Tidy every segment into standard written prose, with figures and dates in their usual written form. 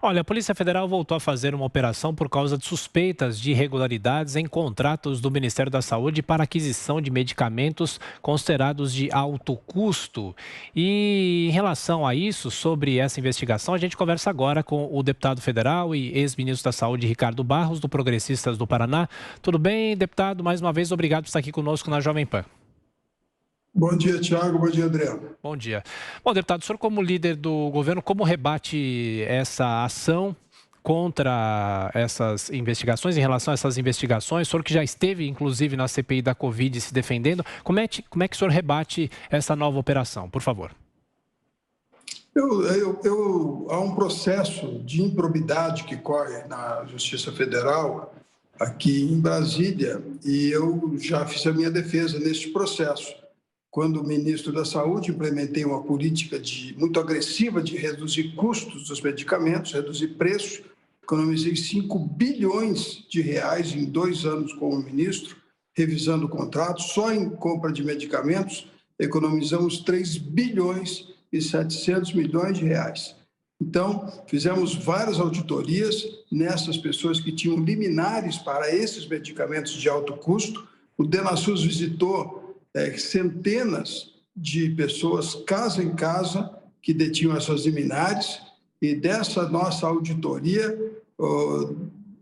Olha, a Polícia Federal voltou a fazer uma operação por causa de suspeitas de irregularidades em contratos do Ministério da Saúde para aquisição de medicamentos considerados de alto custo. E em relação a isso, sobre essa investigação, a gente conversa agora com o deputado federal e ex-ministro da Saúde, Ricardo Barros, do Progressistas do Paraná. Tudo bem, deputado? Mais uma vez, obrigado por estar aqui conosco na Jovem Pan. Bom dia, Tiago. Bom dia, André. Bom dia. Bom, deputado, o senhor como líder do governo, como rebate essa ação contra essas investigações, em relação a essas investigações? O senhor que já esteve, inclusive, na CPI da Covid se defendendo, como é que o senhor rebate essa nova operação, por favor? Há um processo de improbidade que corre na Justiça Federal aqui em Brasília e eu já fiz a minha defesa neste processo. Quando ministro da Saúde, implementei uma política muito agressiva de reduzir custos dos medicamentos, reduzir preços, economizei 5 bilhões de reais em 2 anos como ministro, revisando o contrato. Só em compra de medicamentos, economizamos 3 bilhões e 700 milhões de reais. Então, fizemos várias auditorias nessas pessoas que tinham liminares para esses medicamentos de alto custo. O DenaSUS visitou centenas de pessoas, casa em casa, que detinham essas liminares, e dessa nossa auditoria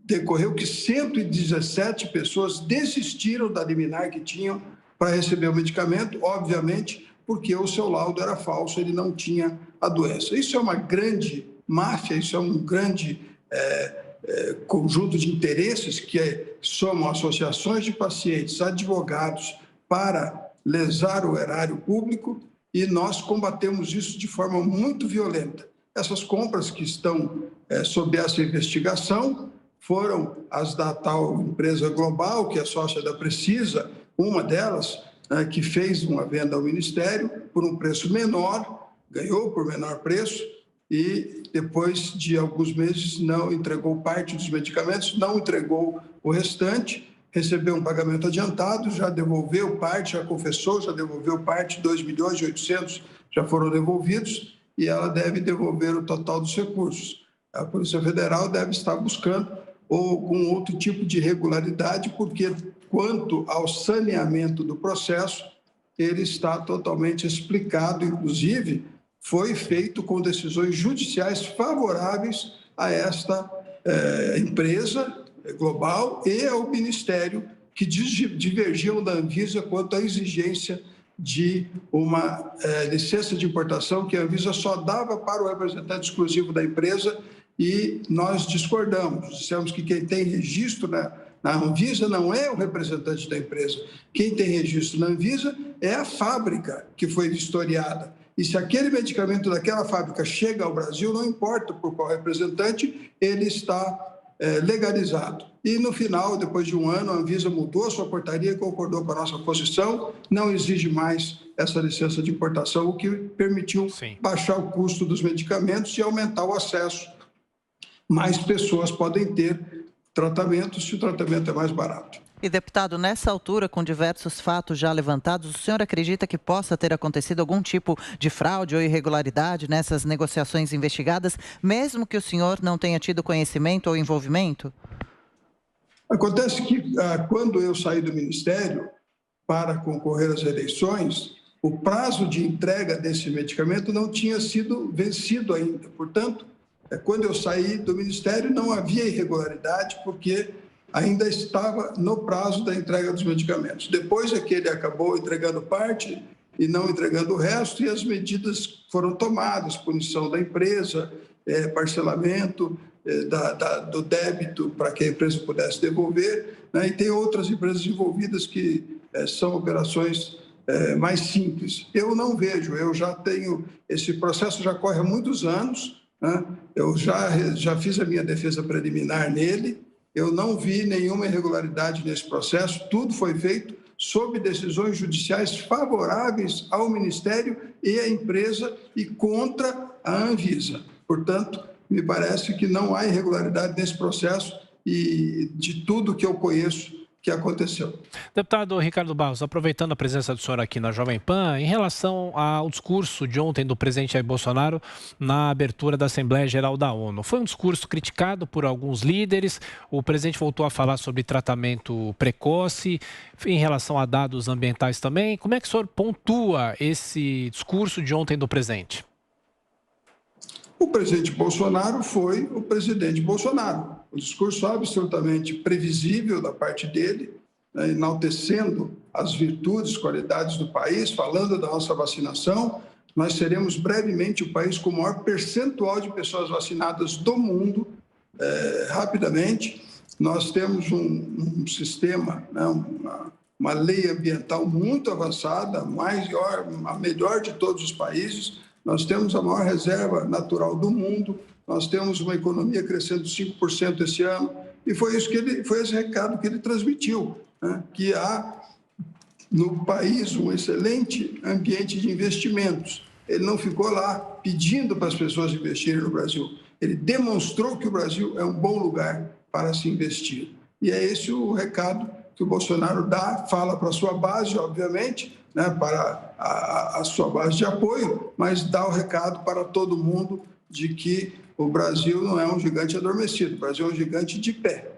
decorreu que 117 pessoas desistiram da liminar que tinham para receber o medicamento, obviamente, porque o seu laudo era falso, ele não tinha a doença. Isso é uma grande máfia, isso é um grande conjunto de interesses que somam associações de pacientes, advogados, para lesar o erário público, e nós combatemos isso de forma muito violenta. Essas compras que estão sob essa investigação foram as da tal empresa global, que é sócia da Precisa, uma delas, que fez uma venda ao Ministério por um preço menor, ganhou por menor preço, e depois de alguns meses não entregou parte dos medicamentos, não entregou o restante, recebeu um pagamento adiantado, já devolveu parte, já confessou, já devolveu parte, 2 milhões e 800 já foram devolvidos, e ela deve devolver o total dos recursos. A Polícia Federal deve estar buscando algum outro tipo de irregularidade, porque quanto ao saneamento do processo, ele está totalmente explicado, inclusive foi feito com decisões judiciais favoráveis a esta empresa global e ao Ministério, que divergiam da Anvisa quanto à exigência de uma licença de importação que a Anvisa só dava para o representante exclusivo da empresa, e nós discordamos. Dissemos que quem tem registro na Anvisa não é o representante da empresa. Quem tem registro na Anvisa é a fábrica que foi vistoriada. E se aquele medicamento daquela fábrica chega ao Brasil, não importa por qual representante, ele está legalizado. E no final, depois de um ano, a Anvisa mudou a sua portaria, concordou com a nossa posição, não exige mais essa licença de importação, o que permitiu baixar o custo dos medicamentos e aumentar o acesso. Mais pessoas podem ter tratamento se o tratamento é mais barato. E, deputado, nessa altura, com diversos fatos já levantados, o senhor acredita que possa ter acontecido algum tipo de fraude ou irregularidade nessas negociações investigadas, mesmo que o senhor não tenha tido conhecimento ou envolvimento? Acontece que, quando eu saí do Ministério para concorrer às eleições, o prazo de entrega desse medicamento não tinha sido vencido ainda. Portanto, quando eu saí do Ministério, não havia irregularidade, porque ainda estava no prazo da entrega dos medicamentos. Depois é que ele acabou entregando parte e não entregando o resto, e as medidas foram tomadas, punição da empresa, parcelamento do débito para que a empresa pudesse devolver, né? E tem outras empresas envolvidas que são operações mais simples. Eu não vejo, eu já tenho, esse processo já corre há muitos anos, né? Eu já fiz a minha defesa preliminar nele. Eu não vi nenhuma irregularidade nesse processo, tudo foi feito sob decisões judiciais favoráveis ao Ministério e à empresa e contra a Anvisa. Portanto, me parece que não há irregularidade nesse processo, e de tudo que eu conheço que aconteceu. Deputado Ricardo Barros, aproveitando a presença do senhor aqui na Jovem Pan, em relação ao discurso de ontem do presidente Jair Bolsonaro na abertura da Assembleia Geral da ONU. Foi um discurso criticado por alguns líderes, o presidente voltou a falar sobre tratamento precoce, em relação a dados ambientais também. Como é que o senhor pontua esse discurso de ontem do presidente? O presidente Bolsonaro foi o presidente Bolsonaro. O discurso absolutamente previsível da parte dele, né, enaltecendo as virtudes, qualidades do país, falando da nossa vacinação. Nós seremos brevemente o país com o maior percentual de pessoas vacinadas do mundo, rapidamente. Nós temos um sistema, né, uma lei ambiental muito avançada, a melhor de todos os países. Nós temos a maior reserva natural do mundo, nós temos uma economia crescendo 5% esse ano, e foi esse recado que ele transmitiu, né? Que há no país um excelente ambiente de investimentos. Ele não ficou lá pedindo para as pessoas investirem no Brasil, ele demonstrou que o Brasil é um bom lugar para se investir. E é esse o recado que o Bolsonaro dá, fala para a sua base, obviamente, né, para a sua base de apoio, mas dá o recado para todo mundo de que o Brasil não é um gigante adormecido, o Brasil é um gigante de pé.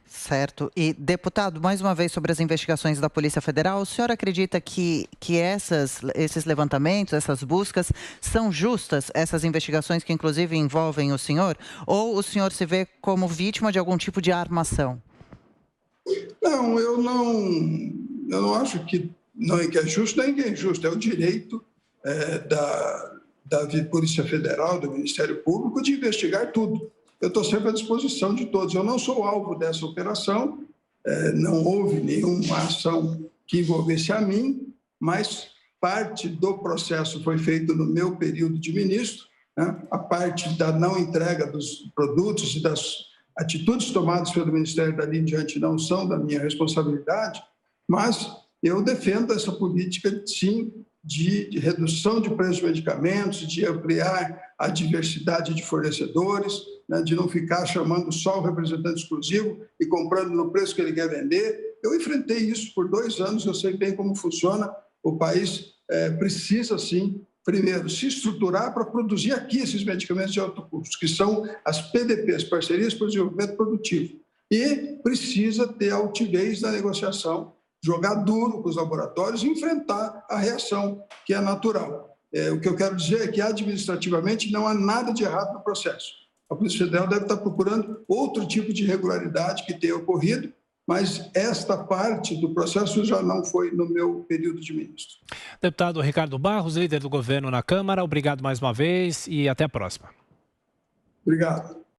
Certo. E, deputado, mais uma vez sobre as investigações da Polícia Federal, o senhor acredita que esses levantamentos, essas buscas, são justas, essas investigações que inclusive envolvem o senhor? Ou o senhor se vê como vítima de algum tipo de armação? Não, eu não acho que é justo nem que é injusto, é o direito da Polícia Federal, do Ministério Público, de investigar tudo. Eu estou sempre à disposição de todos. Eu não sou alvo dessa operação, não houve nenhuma ação que envolvesse a mim, mas parte do processo foi feito no meu período de ministro, né? A parte da não entrega dos produtos e das atitudes tomadas pelo Ministério dali em diante não são da minha responsabilidade, mas eu defendo essa política, sim, de redução de preços de medicamentos, de ampliar a diversidade de fornecedores, né, de não ficar chamando só o representante exclusivo e comprando no preço que ele quer vender. Eu enfrentei isso por 2 anos, eu sei bem como funciona. O país precisa, sim, primeiro, se estruturar para produzir aqui esses medicamentos de alto custo, que são as PDPs, Parcerias para o Desenvolvimento Produtivo. E precisa ter altivez na negociação, jogar duro com os laboratórios e enfrentar a reação, que é natural. O que eu quero dizer é que, administrativamente, não há nada de errado no processo. A Polícia Federal deve estar procurando outro tipo de irregularidade que tenha ocorrido, mas esta parte do processo já não foi no meu período de ministro. Deputado Ricardo Barros, líder do governo na Câmara, obrigado mais uma vez e até a próxima. Obrigado.